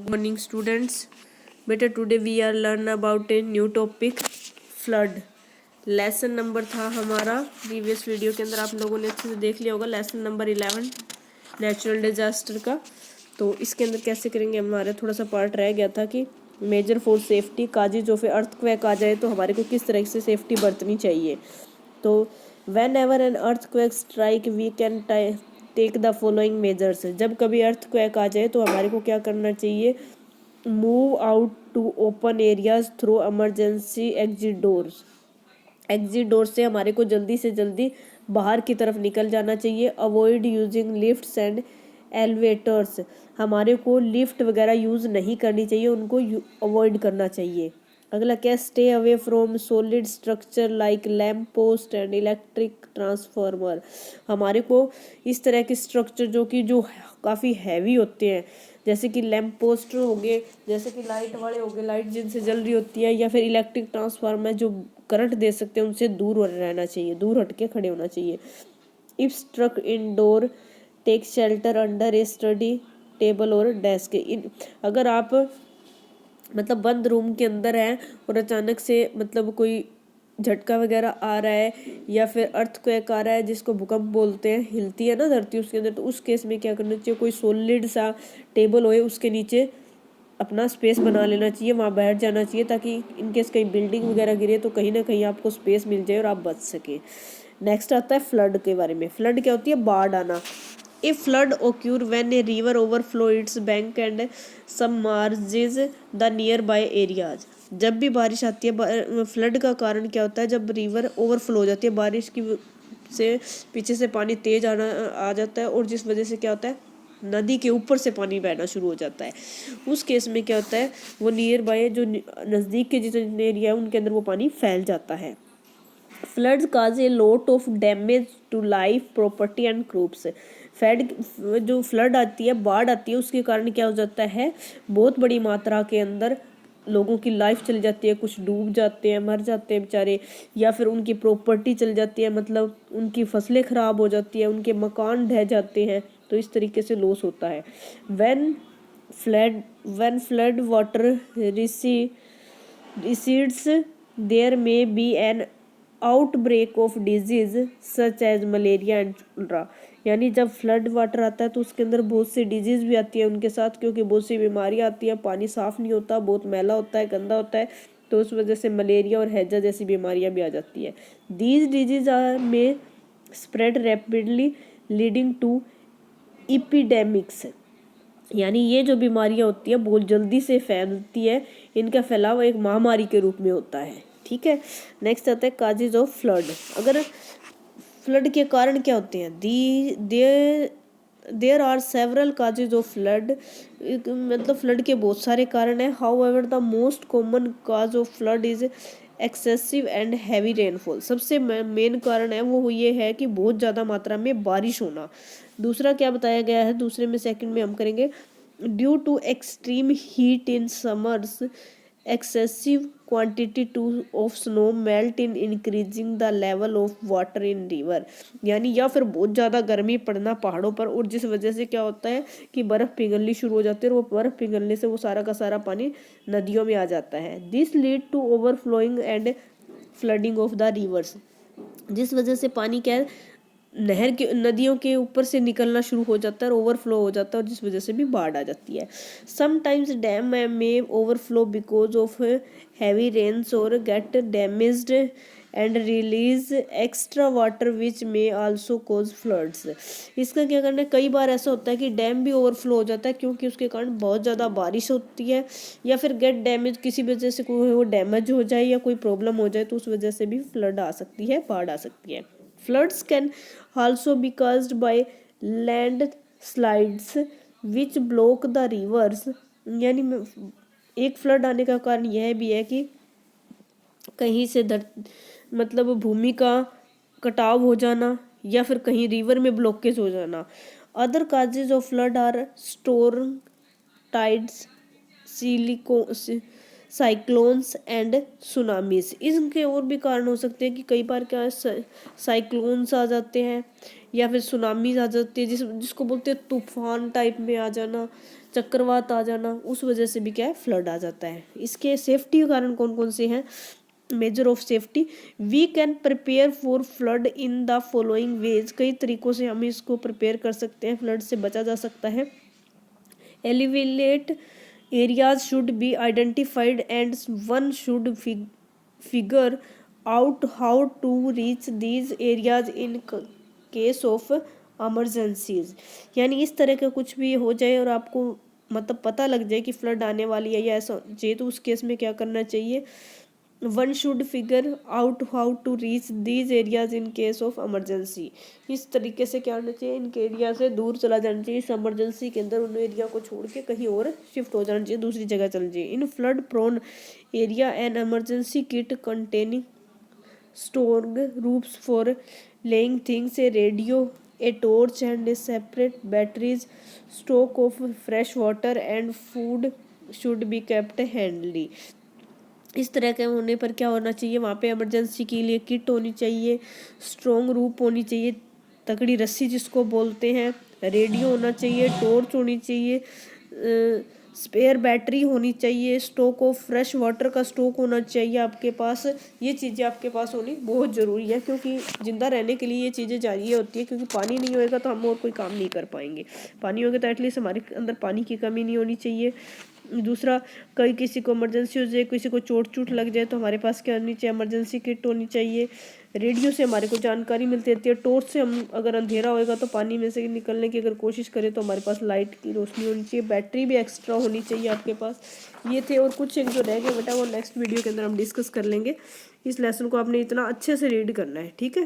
Morning students. बेटा today we are learn about a new topic flood. Lesson number था हमारा previous video के अंदर, आप लोगों ने अच्छे से देख लिया होगा। लेसन नंबर 11 नेचुरल डिजास्टर का। तो इसके अंदर कैसे करेंगे, हमारा थोड़ा सा पार्ट रह गया था कि measure for safety causes of earthquake आ जाए तो हमारे को किस तरह से सेफ्टी बरतनी चाहिए। तो whenever an earthquake strike we can take the following measures. जब कभी अर्थक्वेक आ जाए तो हमारे को क्या करना चाहिए। Move out to open areas through emergency exit doors. Exit door से हमारे को जल्दी से जल्दी बाहर की तरफ निकल जाना चाहिए। Avoid using lifts and elevators. हमारे को लिफ्ट वगैरह यूज़ नहीं करनी चाहिए, उनको अवॉइड करना चाहिए। अगला क्या, stay away from solid structure like lamp post and electric transformer. हमारे को इस तरह के स्ट्रक्चर जो काफ़ी हैवी होते हैं, जैसे कि लैम्प पोस्ट हो गए, जैसे कि लाइट वाले हो गए, लाइट जिनसे जल रही होती है, या फिर इलेक्ट्रिक ट्रांसफार्मर जो करंट दे सकते हैं, उनसे दूर रहना चाहिए, दूर हट के खड़े होना चाहिए। If struck indoor take shelter under a study table और डेस्क। अगर आप मतलब बंद रूम के अंदर हैं और अचानक से मतलब कोई झटका वगैरह आ रहा है या फिर अर्थक्वेक आ रहा है, जिसको भूकंप बोलते हैं, हिलती है ना धरती उसके अंदर, तो उस केस में क्या करना चाहिए, कोई सॉलिड सा टेबल होए उसके नीचे अपना स्पेस बना लेना चाहिए, वहाँ बैठ जाना चाहिए, ताकि इनकेस कहीं बिल्डिंग वगैरह गिरे तो कहीं ना कहीं आपको स्पेस मिल जाए और आप बच सके। नेक्स्ट आता है फ्लड के बारे में। फ्लड क्या होती है, बाढ़ आना। A flood occur when a river overflow its bank and submerges the nearby areas. जब भी बारिश आती है, फ्लड का कारण क्या होता है, जब रिवर ओवरफ्लो हो जाती है, बारिश की से पीछे से पानी तेज आ जाता है, और जिस वजह से क्या होता है, नदी के ऊपर से पानी बहना शुरू हो जाता है। उस केस में क्या होता है, वो नियर बाय जो नज़दीक के जितने एरिया है उनके अंदर वो पानी फैल जाता है। Floods cause a lot of damage to life property and crops. जो फ्लड आती है, बाढ़ आती है, उसके कारण क्या हो जाता है, बहुत बड़ी मात्रा के अंदर लोगों की लाइफ चली जाती है, कुछ डूब जाते हैं, मर जाते हैं बेचारे, या फिर उनकी प्रॉपर्टी चली जाती है, मतलब उनकी फसलें खराब हो जाती है, उनके मकान ढह जाते हैं, तो इस तरीके से लॉस होता है। When flood water recedes there may be an outbreak of disease such as malaria and cholera. यानी जब फ्लड वाटर आता है तो उसके अंदर बहुत सी डिजीज भी आती है उनके साथ, क्योंकि बहुत सी बीमारियां आती हैं, पानी साफ नहीं होता, बहुत मैला होता है, गंदा होता है, तो उस वजह से मलेरिया और हैजा जैसी बीमारियां भी आ जाती है। दीज डिजीज में स्प्रेड रैपिडली लीडिंग टू इपिडेमिक्स। यानी ये जो बीमारियां होती है बहुत जल्दी से फैलती है, इनका फैलाव एक महामारी के रूप में होता है। ठीक है, नेक्स्ट आता है काजेज ऑफ फ्लड। अगर फ्लड के कारण क्या होते हैं, there are several causes of flood. मतलब फ्लड के बहुत सारे कारण हैं। However the most common cause of flood is excessive and heavy rainfall. सबसे मेन कारण है वो ये है कि बहुत ज़्यादा मात्रा में बारिश होना। दूसरा क्या बताया गया है, दूसरे में सेकंड में हम करेंगे, due to extreme heat in summers excessive quantity of snow melt in increasing the level of water in river। यानी या फिर बहुत ज़्यादा गर्मी पड़ना पहाड़ों पर, और जिस वजह से क्या होता है कि बर्फ़ पिघलनी शुरू हो जाती है, और वो बर्फ़ पिघलने से वो सारा का सारा पानी नदियों में आ जाता है। This lead to overflowing and flooding of the rivers. जिस वजह से पानी क्या है, नहर के नदियों के ऊपर से निकलना शुरू हो जाता है और ओवरफ्लो हो जाता है, और जिस वजह से भी बाढ़ आ जाती है। समटाइम्स डैम में overflow because of heavy rains और get damaged and release extra water which में आल्सो कोज फ्लड्स। इसका क्या करना है, कई बार ऐसा होता है कि डैम भी ओवरफ्लो हो जाता है, क्योंकि उसके कारण बहुत ज़्यादा बारिश होती है, या फिर गेट डैमेज, किसी वजह से कोई वो डैमेज हो जाए या कोई प्रॉब्लम हो जाए, तो उस वजह से भी फ्लड आ सकती है, बाढ़ आ सकती है। Floods can also be caused by landslides which block the rivers। यानी एक फ्लड आने का कारण यह भी है कि कहीं से मतलब भूमि का कटाव हो जाना, या फिर कहीं रिवर में ब्लॉकेज हो जाना। Other causes of flood are storm tides, cyclones and tsunamis. इनके और भी कारण हो सकते हैं कि कई बार क्या साइक्लोन्स आ जाते हैं या फिर सुनामीज आ जाती है, जिसको बोलते हैं तूफान टाइप में आ जाना, चक्रवात आ जाना, उस वजह से भी क्या है फ्लड आ जाता है। इसके सेफ्टी के कारण कौन कौन से हैं? Measure of safety, we can prepare for flood in the following ways. कई तरीकों से हम इसको प्रिपेयर कर सकते हैं, फ्लड से बचा जा सकता है। Elevate areas should be identified and one should figure out how to reach these areas in case of emergencies. यानी इस तरह का कुछ भी हो जाए और आपको मतलब पता लग जाए कि फ्लड आने वाली है या ऐसा चाहिए, तो उस केस में क्या करना चाहिए? One should figure out how to reach these areas in case of emergency. इस तरीके से क्या होना चाहिए? इनके एरिया से दूर चला जाना चाहिए। इस इमरजेंसी के अंदर उन एरिया को छोड़ के कहीं और शिफ्ट हो जाना चाहिए, दूसरी जगह चल जाइए। In flood prone area an emergency kit containing stored ropes for laying things, a radio, a torch and a separate batteries, stock of fresh water and food should be kept handy। इस तरह के होने पर क्या होना चाहिए? वहाँ पे इमरजेंसी के लिए किट होनी चाहिए, स्ट्रॉन्ग रूप होनी चाहिए, तकड़ी रस्सी जिसको बोलते हैं, रेडियो होना चाहिए, टॉर्च होनी चाहिए, स्पेयर बैटरी होनी चाहिए, स्टॉक ऑफ फ्रेश वाटर का स्टॉक होना चाहिए आपके पास। ये चीज़ें आपके पास होनी बहुत ज़रूरी है, क्योंकि ज़िंदा रहने के लिए ये चीज़ें चाहिए होती है, क्योंकि पानी नहीं होएगा तो हम और कोई काम नहीं कर पाएंगे। पानी होगा तो एटलीस्ट हमारे अंदर पानी की कमी नहीं होनी चाहिए। दूसरा, कहीं किसी को इमरजेंसी हो जाए, किसी को चोट चूट लग जाए तो हमारे पास क्या होनी चाहिए? इमरजेंसी किट होनी चाहिए। रेडियो से हमारे को जानकारी मिलती रहती है। टॉर्च से हम अगर अंधेरा होएगा तो पानी में से निकलने की अगर कोशिश करें तो हमारे पास लाइट की रोशनी होनी चाहिए। बैटरी भी एक्स्ट्रा होनी चाहिए आपके पास। ये थे, और कुछ एक जो रह गए बेटा वो नेक्स्ट वीडियो के अंदर हम डिस्कस कर लेंगे। इस लेसन को आपने इतना अच्छे से रीड करना है, ठीक है।